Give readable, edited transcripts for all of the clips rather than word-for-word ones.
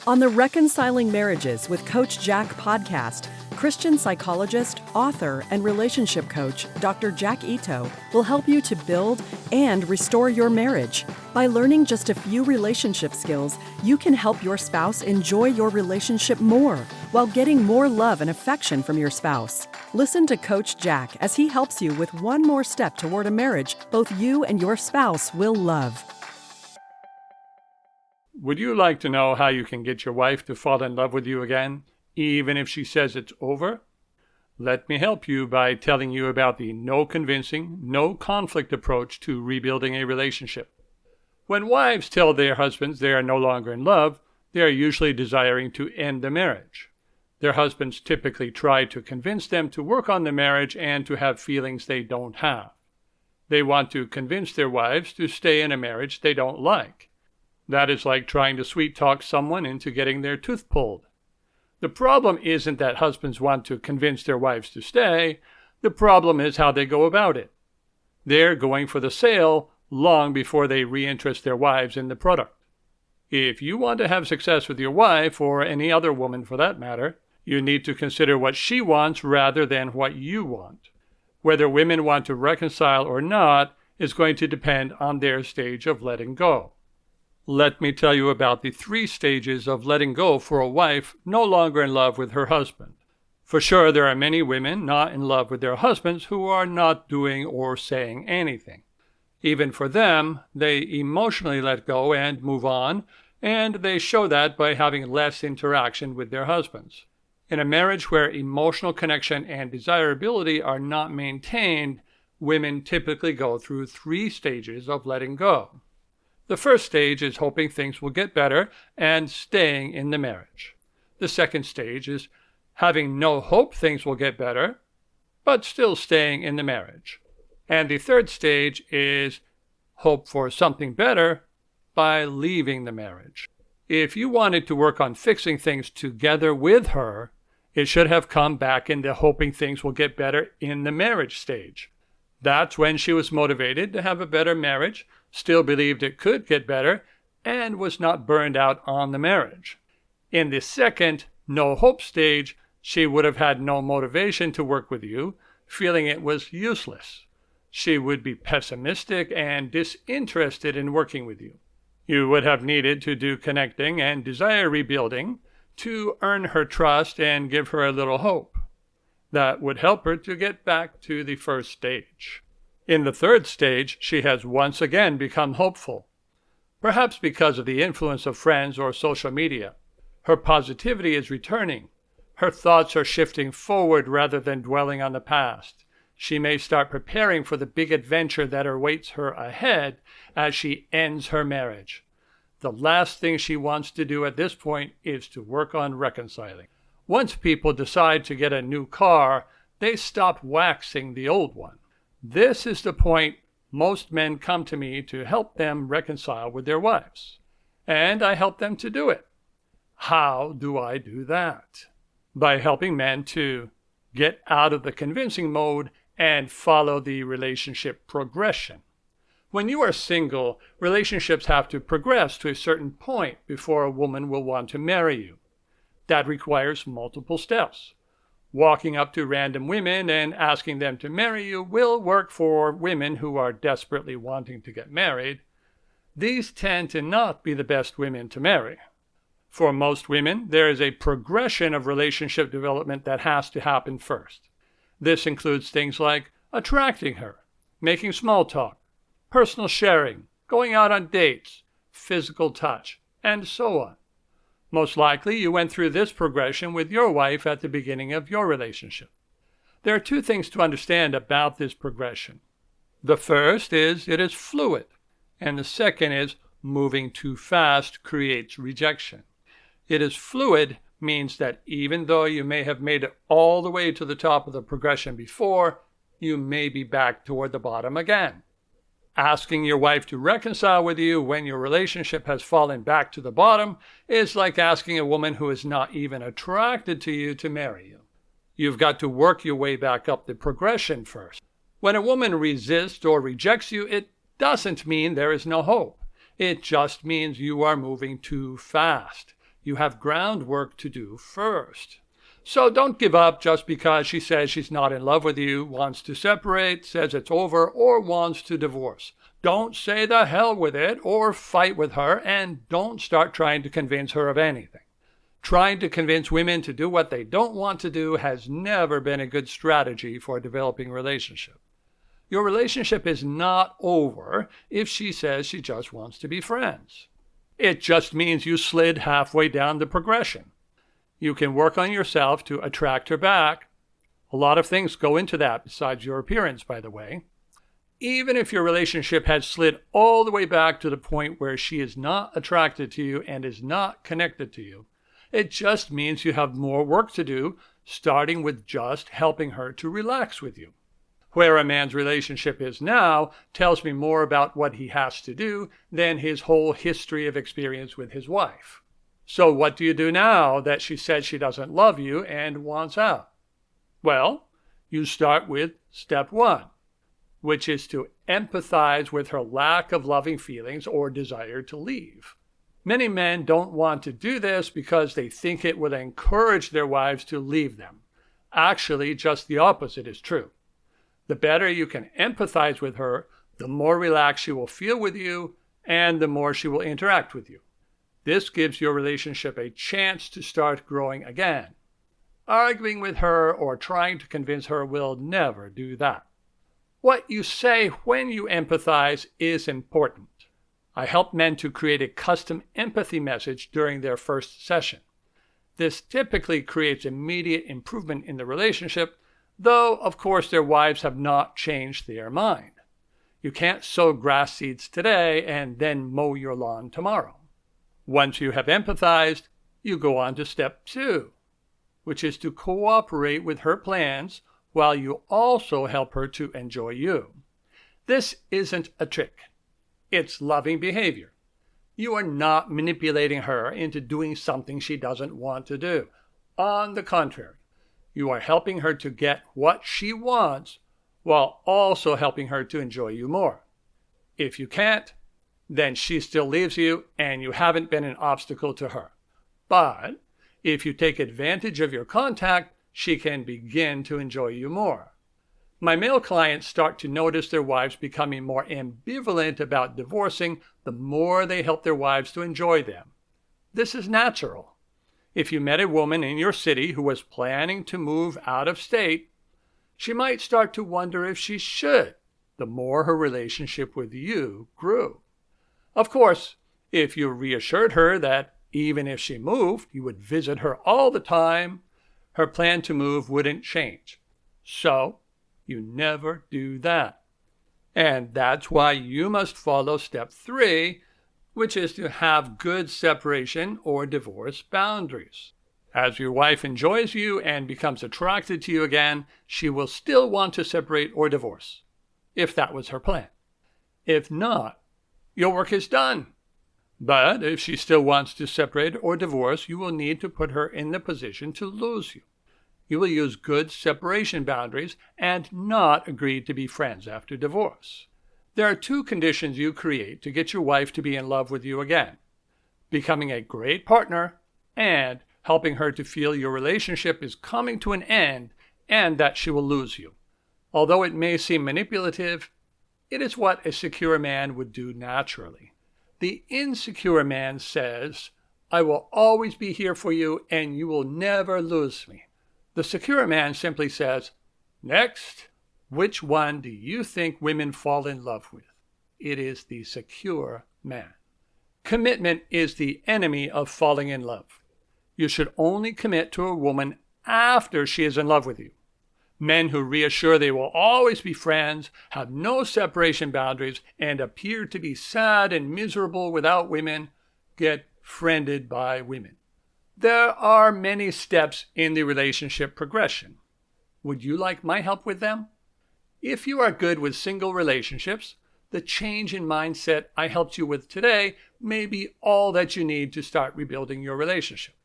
On the Reconciling Marriages with Coach Jack podcast, Christian psychologist, author, and relationship coach Dr. Jack Ito will help you to build and restore your marriage. By learning just a few relationship skills, you can help your spouse enjoy your relationship more while getting more love and affection from your spouse. Listen to Coach Jack as he helps you with one more step toward a marriage both you and your spouse will love. Would you like to know how you can get your wife to fall in love with you again, even if she says it's over? Let me help you by telling you about the no convincing, no conflict approach to rebuilding a relationship. When wives tell their husbands they are no longer in love, they are usually desiring to end the marriage. Their husbands typically try to convince them to work on the marriage and to have feelings they don't have. They want to convince their wives to stay in a marriage they don't like. That is like trying to sweet-talk someone into getting their tooth pulled. The problem isn't that husbands want to convince their wives to stay. The problem is how they go about it. They're going for the sale long before they reinterest their wives in the product. If you want to have success with your wife, or any other woman for that matter, you need to consider what she wants rather than what you want. Whether women want to reconcile or not is going to depend on their stage of letting go. Let me tell you about the 3 stages of letting go for a wife no longer in love with her husband. For sure, there are many women not in love with their husbands who are not doing or saying anything. Even for them, they emotionally let go and move on, and they show that by having less interaction with their husbands. In a marriage where emotional connection and desirability are not maintained, women typically go through 3 stages of letting go. The first stage is hoping things will get better and staying in the marriage. The second stage is having no hope things will get better, but still staying in the marriage. And the third stage is hope for something better by leaving the marriage. If you wanted to work on fixing things together with her, it should have come back into hoping things will get better in the marriage stage. That's when she was motivated to have a better marriage, still believed it could get better, and was not burned out on the marriage. In the second, no hope stage, she would have had no motivation to work with you, feeling it was useless. She would be pessimistic and disinterested in working with you. You would have needed to do connecting and desire rebuilding to earn her trust and give her a little hope. That would help her to get back to the first stage. In the third stage, she has once again become hopeful, perhaps because of the influence of friends or social media. Her positivity is returning. Her thoughts are shifting forward rather than dwelling on the past. She may start preparing for the big adventure that awaits her ahead as she ends her marriage. The last thing she wants to do at this point is to work on reconciling. Once people decide to get a new car, they stop waxing the old one. This is the point most men come to me to help them reconcile with their wives. And I help them to do it. How do I do that? By helping men to get out of the convincing mode and follow the relationship progression. When you are single, relationships have to progress to a certain point before a woman will want to marry you. That requires multiple steps. Walking up to random women and asking them to marry you will work for women who are desperately wanting to get married. These tend to not be the best women to marry. For most women, there is a progression of relationship development that has to happen first. This includes things like attracting her, making small talk, personal sharing, going out on dates, physical touch, and so on. Most likely, you went through this progression with your wife at the beginning of your relationship. There are 2 things to understand about this progression. The first is it is fluid, and the second is moving too fast creates rejection. It is fluid means that even though you may have made it all the way to the top of the progression before, you may be back toward the bottom again. Asking your wife to reconcile with you when your relationship has fallen back to the bottom is like asking a woman who is not even attracted to you to marry you. You've got to work your way back up the progression first. When a woman resists or rejects you, it doesn't mean there is no hope. It just means you are moving too fast. You have groundwork to do first. So don't give up just because she says she's not in love with you, wants to separate, says it's over, or wants to divorce. Don't say the hell with it or fight with her, and don't start trying to convince her of anything. Trying to convince women to do what they don't want to do has never been a good strategy for a developing relationship. Your relationship is not over if she says she just wants to be friends. It just means you slid halfway down the progression. You can work on yourself to attract her back. A lot of things go into that besides your appearance, by the way. Even if your relationship has slid all the way back to the point where she is not attracted to you and is not connected to you, it just means you have more work to do, starting with just helping her to relax with you. Where a man's relationship is now tells me more about what he has to do than his whole history of experience with his wife. So what do you do now that she says she doesn't love you and wants out? Well, you start with step 1, which is to empathize with her lack of loving feelings or desire to leave. Many men don't want to do this because they think it will encourage their wives to leave them. Actually, just the opposite is true. The better you can empathize with her, the more relaxed she will feel with you, and the more she will interact with you. This gives your relationship a chance to start growing again. Arguing with her or trying to convince her will never do that. What you say when you empathize is important. I help men to create a custom empathy message during their first session. This typically creates immediate improvement in the relationship, though, of course, their wives have not changed their mind. You can't sow grass seeds today and then mow your lawn tomorrow. Once you have empathized, you go on to step 2, which is to cooperate with her plans while you also help her to enjoy you. This isn't a trick. It's loving behavior. You are not manipulating her into doing something she doesn't want to do. On the contrary, you are helping her to get what she wants while also helping her to enjoy you more. If you can't, then she still leaves you and you haven't been an obstacle to her. But if you take advantage of your contact, she can begin to enjoy you more. My male clients start to notice their wives becoming more ambivalent about divorcing the more they help their wives to enjoy them. This is natural. If you met a woman in your city who was planning to move out of state, she might start to wonder if she should, the more her relationship with you grew. Of course, if you reassured her that even if she moved, you would visit her all the time, her plan to move wouldn't change. So, you never do that. And that's why you must follow step 3, which is to have good separation or divorce boundaries. As your wife enjoys you and becomes attracted to you again, she will still want to separate or divorce, if that was her plan. If not, your work is done. But if she still wants to separate or divorce, you will need to put her in the position to lose you. You will use good separation boundaries and not agree to be friends after divorce. There are 2 conditions you create to get your wife to be in love with you again: becoming a great partner and helping her to feel your relationship is coming to an end and that she will lose you. Although it may seem manipulative, it is what a secure man would do naturally. The insecure man says, "I will always be here for you and you will never lose me." The secure man simply says, "Next, which one do you think women fall in love with?" It is the secure man. Commitment is the enemy of falling in love. You should only commit to a woman after she is in love with you. Men who reassure they will always be friends, have no separation boundaries, and appear to be sad and miserable without women get friended by women. There are many steps in the relationship progression. Would you like my help with them? If you are good with single relationships, the change in mindset I helped you with today may be all that you need to start rebuilding your relationship.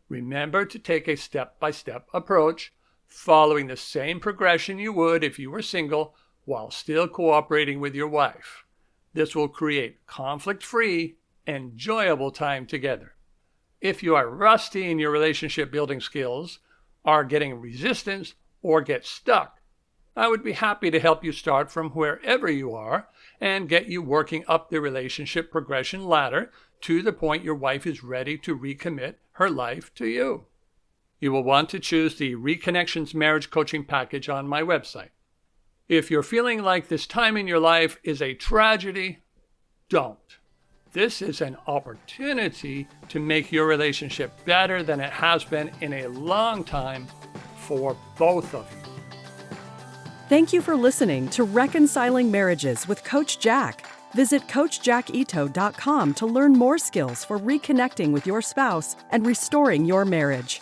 Remember to take a step-by-step approach, following the same progression you would if you were single, while still cooperating with your wife. This will create conflict-free, enjoyable time together. If you are rusty in your relationship building skills, are getting resistance, or get stuck, I would be happy to help you start from wherever you are and get you working up the relationship progression ladder to the point your wife is ready to recommit her life to you. You will want to choose the Reconnections Marriage Coaching Package on my website. If you're feeling like this time in your life is a tragedy, don't. This is an opportunity to make your relationship better than it has been in a long time for both of you. Thank you for listening to Reconciling Marriages with Coach Jack. Visit CoachJackIto.com to learn more skills for reconnecting with your spouse and restoring your marriage.